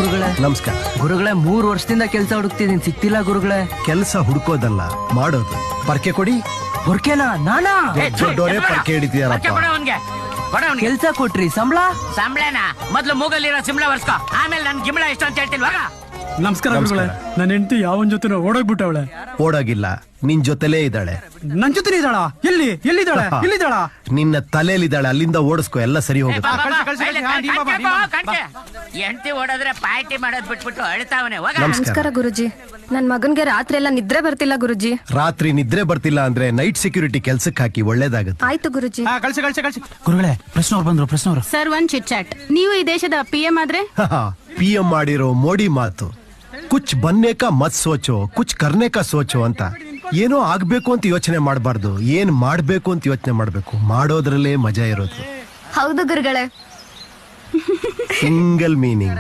ಗುರುಗಳೇ. ನಮಸ್ಕಾರ ಗುರುಗಳೇ, 3 ವರ್ಷದಿಂದ ಕೆಲಸ ಹುಡುಕ್ತಿದೀನಿ, ಸಿಕ್ತಿಲ್ಲ ಗುರುಗಳೇ. ಕೆಲಸ ಹುಡುಕೋದಲ್ಲ ಮಾಡೋದು. ಪರ್ಕೆ ಕೊಡಿ. ಹೊರ್ಕೆನಾ? ನಾನಾ? ದೊಡ್ಡೋರೇ ಪರ್ಕೆ ಹಿಡಿತಿದಾರಪ್ಪ. ಕೆಲ್ಸ ಕೊಟ್ರಿ, ಸಂಬಳನ ಮೊದ್ಲು ಮೂಗಲ್ಲಿರೋ ಸಿಂಬಳ ವರ್ಸ್ಕೊ, ಆಮೇಲೆ ನನ್ ಗಿಂಬಳ ಎಷ್ಟು ಅಂತ ಹೇಳ್ತಿಲ್ವಾಗ. ನಮಸ್ಕಾರ ಗುರುಗಳೇ. ನನ್ನ ಹೆಂಡತಿ ಯಾವನ್ ಜೊತೆ ಓಡೋಗ್ಬಿಟ್ಟವಳೆ. ಓಡೋಗಿಲ್ಲ, ನಿನ್ ಜೊತೆಲೇ ಇದ್ದಾಳೆ. ನನ್ ಜೊತೆ ಇದ್ದಾಳ? ಎಲ್ಲಿದ್ದಾಳೆ? ಎಲ್ಲಿದ್ದಾಳ? ನಿನ್ನ ತಲೆಯಲ್ಲಿದ್ದಾಳೆ, ಅಲ್ಲಿಂದ ಓಡಿಸ್ಕೊ, ಎಲ್ಲ ಸರಿ ಹೋಗುತ್ತೆ. ಎಂಟಿ ಓಡೋದ್ರೆ ಪಾರ್ಟಿ ಮಾಡೋದ್ ಬಿಟ್ಬಿಟ್ಟು ಅಳ್ತಾವನೆ. ನಮಸ್ಕಾರ ಗುರುಜಿ. ನನ್ ಮಗನ್ಗೆ ರಾತ್ರಿ ಎಲ್ಲ ನಿದ್ರೆ ಬರ್ತಿಲ್ಲ ಗುರುಜಿ. ರಾತ್ರಿ ನಿದ್ರೆ ಬರ್ತಿಲ್ಲ ಅಂದ್ರೆ ನೈಟ್ ಸೆಕ್ಯೂರಿಟಿ ಕೆಲ್ಸಕ್ಕೆ ಹಾಕಿ, ಒಳ್ಳೇದಾಗುತ್ತೆ. ಆಯ್ತು ಗುರುಜಿ. ಕಳ್ಸಿ ಗುರುಗಳೇ, ಪ್ರಶ್ನವ್ರು ಬಂದ್ರು. ಪ್ರಶ್ನವ್ರು ಸರ್, ಒಂದ್ ಚಿಟ್ ಚಾಟ್. ನೀವು ಈ ದೇಶದ PM ಆದ್ರೆ PM ಮಾಡಿರೋ ಮೋಡಿ ಮಾತು, ಕುಚ್ ಬನ್ನೆ ಕಾ ಮತ್ ಸೋಚೋ, ಕುಚ್ ಕರ್ನೆ ಕಾ ಸೋಚೋ ಅಂತ. ಏನೋ ಆಗ್ಬೇಕು ಅಂತ ಯೋಚನೆ ಮಾಡಬಾರ್ದು, ಏನ್ ಮಾಡ್ಬೇಕು ಅಂತ ಯೋಚನೆ ಮಾಡ್ಬೇಕು. ಮಾಡೋದ್ರಲ್ಲೇ ಮಜಾ ಇರೋದು. ಹೌದು ಗುರುಗಳೇ. Single meaning.